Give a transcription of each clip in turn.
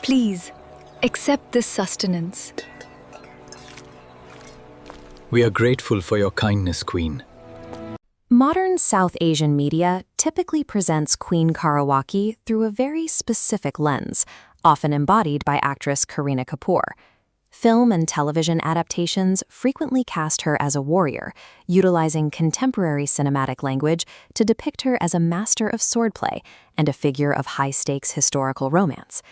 Please, accept this sustenance. We are grateful for your kindness, Queen. Modern South Asian media typically presents Queen Karuvaki through a very specific lens, often embodied by actress Kareena Kapoor. Film and television adaptations frequently cast her as a warrior, utilizing contemporary cinematic language to depict her as a master of swordplay and a figure of high-stakes historical romance.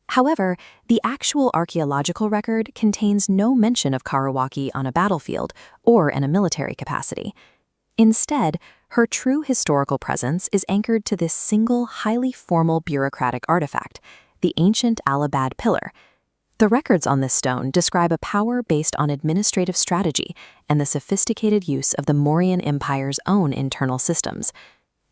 However, the actual archaeological record contains no mention of Karuvaki on a battlefield or in a military capacity. Instead, her true historical presence is anchored to this single, highly formal bureaucratic artifact, the ancient Allahabad pillar. The records on this stone describe a power based on administrative strategy and the sophisticated use of the Mauryan Empire's own internal systems.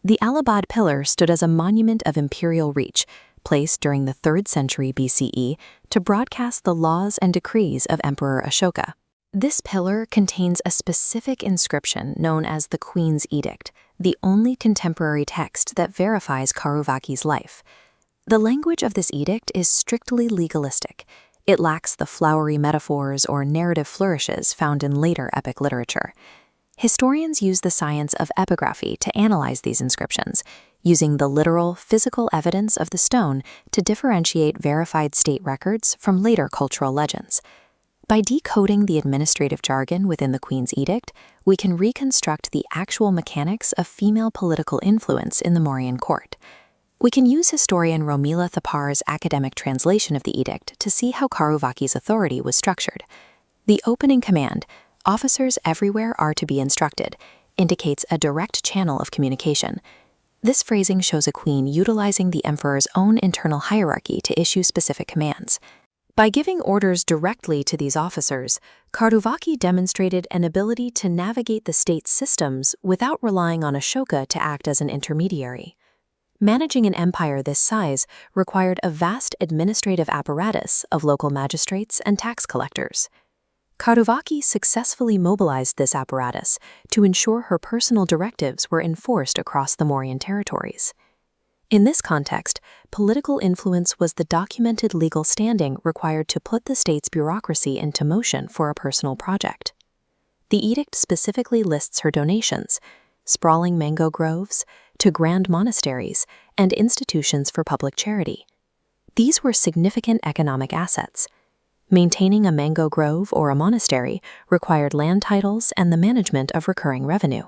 The Allahabad pillar stood as a monument of imperial reach, placed during the 3rd century BCE to broadcast the laws and decrees of Emperor Ashoka. This pillar contains a specific inscription known as the Queen's Edict, the only contemporary text that verifies Karuvaki's life. The language of this edict is strictly legalistic. It lacks the flowery metaphors or narrative flourishes found in later epic literature. Historians use the science of epigraphy to analyze these inscriptions, using the literal, physical evidence of the stone to differentiate verified state records from later cultural legends. By decoding the administrative jargon within the Queen's Edict, we can reconstruct the actual mechanics of female political influence in the Mauryan court. We can use historian Romila Thapar's academic translation of the edict to see how Karuvaki's authority was structured. The opening command, "Officers everywhere are to be instructed," indicates a direct channel of communication. This phrasing shows a queen utilizing the emperor's own internal hierarchy to issue specific commands. By giving orders directly to these officers, Karuvaki demonstrated an ability to navigate the state's systems without relying on Ashoka to act as an intermediary. Managing an empire this size required a vast administrative apparatus of local magistrates and tax collectors. Karuvaki successfully mobilized this apparatus to ensure her personal directives were enforced across the Mauryan territories. In this context, political influence was the documented legal standing required to put the state's bureaucracy into motion for a personal project. The edict specifically lists her donations, sprawling mango groves, to grand monasteries, and institutions for public charity. These were significant economic assets. Maintaining a mango grove or a monastery required land titles and the management of recurring revenue.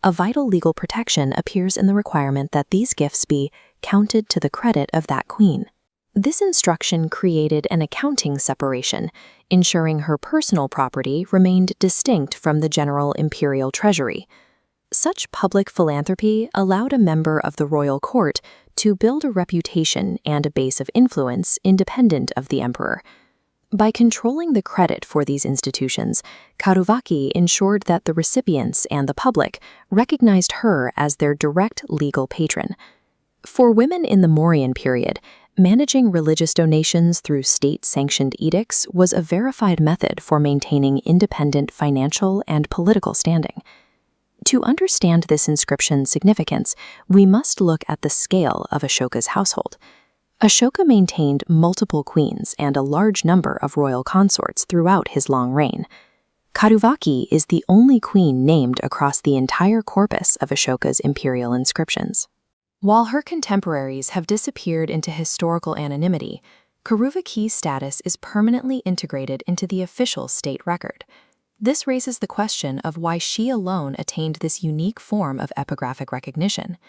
A vital legal protection appears in the requirement that these gifts be counted to the credit of that queen. This instruction created an accounting separation, ensuring her personal property remained distinct from the general imperial treasury. Such public philanthropy allowed a member of the royal court to build a reputation and a base of influence independent of the emperor. By controlling the credit for these institutions, Karuvaki ensured that the recipients and the public recognized her as their direct legal patron. For women in the Mauryan period, managing religious donations through state-sanctioned edicts was a verified method for maintaining independent financial and political standing. To understand this inscription's significance, we must look at the scale of Ashoka's household. Ashoka maintained multiple queens and a large number of royal consorts throughout his long reign. Karuvaki is the only queen named across the entire corpus of Ashoka's imperial inscriptions. While her contemporaries have disappeared into historical anonymity, Karuvaki's status is permanently integrated into the official state record. This raises the question of why she alone attained this unique form of epigraphic recognition.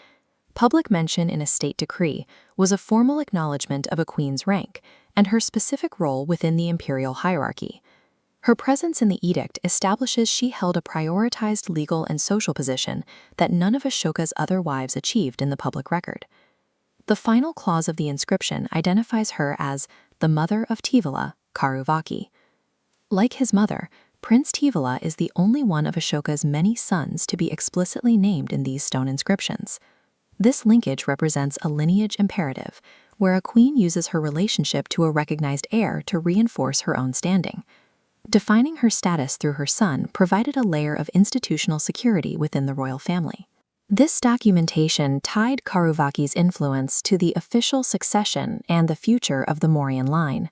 Public mention in a state decree was a formal acknowledgement of a queen's rank and her specific role within the imperial hierarchy. Her presence in the edict establishes she held a prioritized legal and social position that none of Ashoka's other wives achieved in the public record. The final clause of the inscription identifies her as the mother of Tivala, Karuvaki. Like his mother, Prince Tivala is the only one of Ashoka's many sons to be explicitly named in these stone inscriptions. This linkage represents a lineage imperative, where a queen uses her relationship to a recognized heir to reinforce her own standing. Defining her status through her son provided a layer of institutional security within the royal family. This documentation tied Karuvaki's influence to the official succession and the future of the Mauryan line.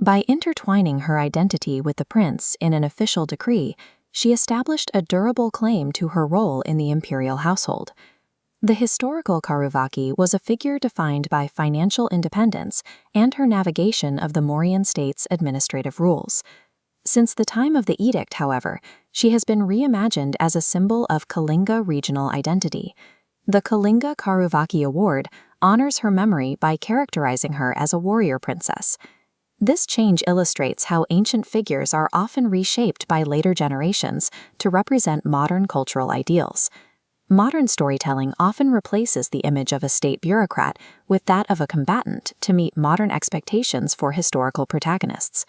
By intertwining her identity with the prince in an official decree, she established a durable claim to her role in the imperial household. The historical Karuvaki was a figure defined by financial independence and her navigation of the Mauryan state's administrative rules. Since the time of the Edict, however, she has been reimagined as a symbol of Kalinga regional identity. The Kalinga Karuvaki Award honors her memory by characterizing her as a warrior princess. This change illustrates how ancient figures are often reshaped by later generations to represent modern cultural ideals. Modern storytelling often replaces the image of a state bureaucrat with that of a combatant to meet modern expectations for historical protagonists.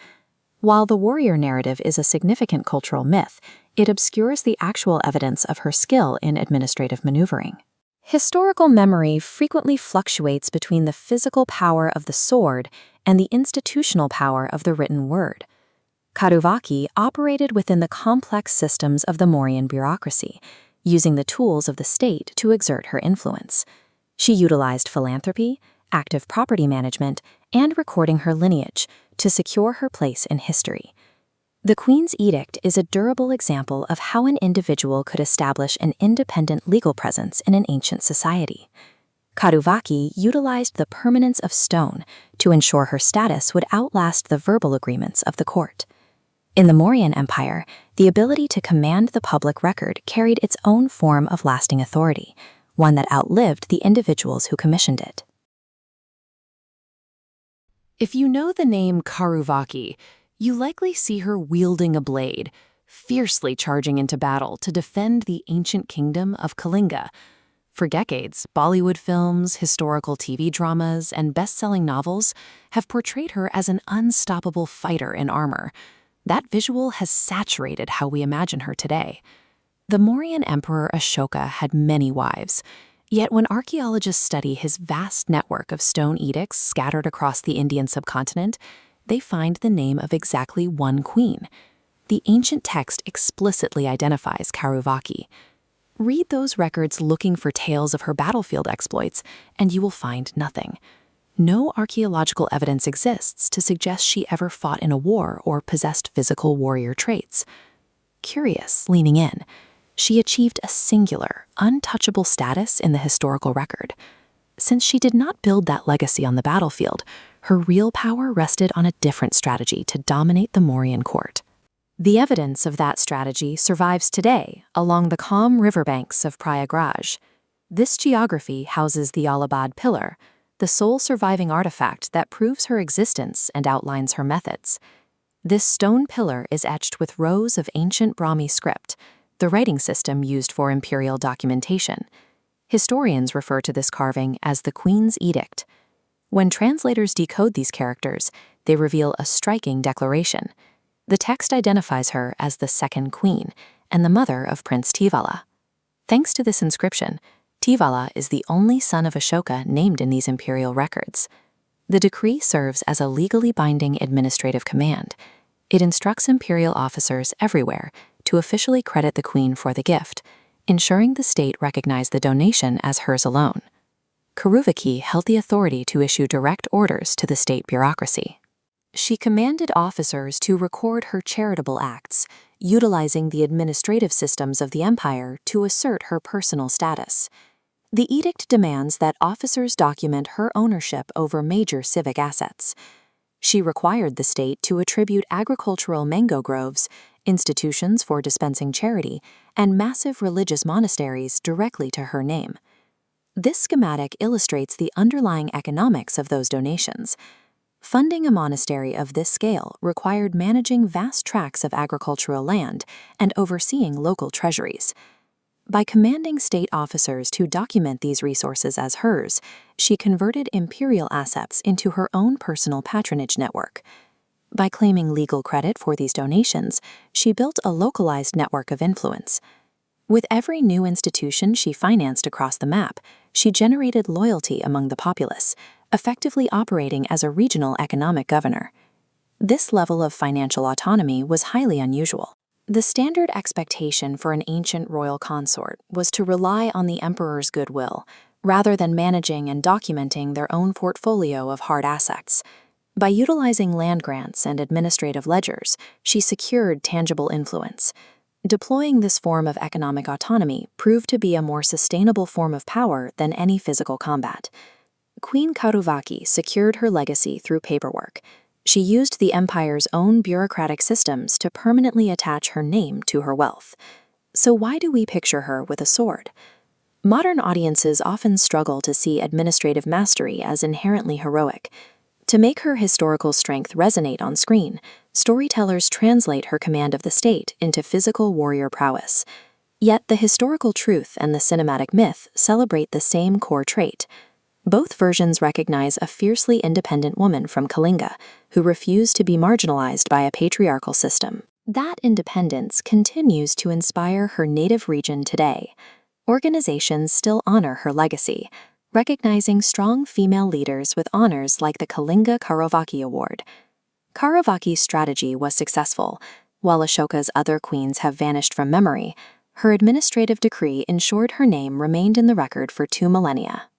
While the warrior narrative is a significant cultural myth, it obscures the actual evidence of her skill in administrative maneuvering. Historical memory frequently fluctuates between the physical power of the sword and the institutional power of the written word. Karuvaki operated within the complex systems of the Mauryan bureaucracy, using the tools of the state to exert her influence. She utilized philanthropy, active property management, and recording her lineage to secure her place in history. The Queen's Edict is a durable example of how an individual could establish an independent legal presence in an ancient society. Karuvaki utilized the permanence of stone to ensure her status would outlast the verbal agreements of the court. In the Mauryan Empire, the ability to command the public record carried its own form of lasting authority, one that outlived the individuals who commissioned it. If you know the name Karuvaki, you likely see her wielding a blade, fiercely charging into battle to defend the ancient kingdom of Kalinga. For decades, Bollywood films, historical TV dramas, and best-selling novels have portrayed her as an unstoppable fighter in armor. That visual has saturated how we imagine her today. The Mauryan Emperor Ashoka had many wives. Yet when archaeologists study his vast network of stone edicts scattered across the Indian subcontinent, they find the name of exactly one queen. The ancient text explicitly identifies Karuvaki. Read those records looking for tales of her battlefield exploits, and you will find nothing. No archaeological evidence exists to suggest she ever fought in a war or possessed physical warrior traits. Curious, leaning in, she achieved a singular, untouchable status in the historical record. Since she did not build that legacy on the battlefield, her real power rested on a different strategy to dominate the Mauryan court. The evidence of that strategy survives today along the calm riverbanks of Prayagraj. This geography houses the Allahabad Pillar, the sole surviving artifact that proves her existence and outlines her methods. This stone pillar is etched with rows of ancient Brahmi script, the writing system used for imperial documentation. Historians refer to this carving as the Queen's Edict. When translators decode these characters, they reveal a striking declaration. The text identifies her as the second queen and the mother of Prince Tivala. Thanks to this inscription, Tivala is the only son of Ashoka named in these imperial records. The decree serves as a legally binding administrative command. It instructs imperial officers everywhere to officially credit the queen for the gift, ensuring the state recognize the donation as hers alone. Karuvaki held the authority to issue direct orders to the state bureaucracy. She commanded officers to record her charitable acts, utilizing the administrative systems of the empire to assert her personal status. The edict demands that officers document her ownership over major civic assets. She required the state to attribute agricultural mango groves, institutions for dispensing charity, and massive religious monasteries directly to her name. This schematic illustrates the underlying economics of those donations. Funding a monastery of this scale required managing vast tracts of agricultural land and overseeing local treasuries. By commanding state officers to document these resources as hers, she converted imperial assets into her own personal patronage network. By claiming legal credit for these donations, she built a localized network of influence. With every new institution she financed across the map, she generated loyalty among the populace, effectively operating as a regional economic governor. This level of financial autonomy was highly unusual. The standard expectation for an ancient royal consort was to rely on the emperor's goodwill, rather than managing and documenting their own portfolio of hard assets. By utilizing land grants and administrative ledgers, she secured tangible influence. Deploying this form of economic autonomy proved to be a more sustainable form of power than any physical combat. Queen Karuvaki secured her legacy through paperwork. She used the empire's own bureaucratic systems to permanently attach her name to her wealth. So why do we picture her with a sword? Modern audiences often struggle to see administrative mastery as inherently heroic. To make her historical strength resonate on screen, storytellers translate her command of the state into physical warrior prowess. Yet the historical truth and the cinematic myth celebrate the same core trait. Both versions recognize a fiercely independent woman from Kalinga who refused to be marginalized by a patriarchal system. That independence continues to inspire her native region today. Organizations still honor her legacy, recognizing strong female leaders with honors like the Kalinga Karuvaki Award. Karuvaki's strategy was successful. While Ashoka's other queens have vanished from memory, her administrative decree ensured her name remained in the record for 2 millennia.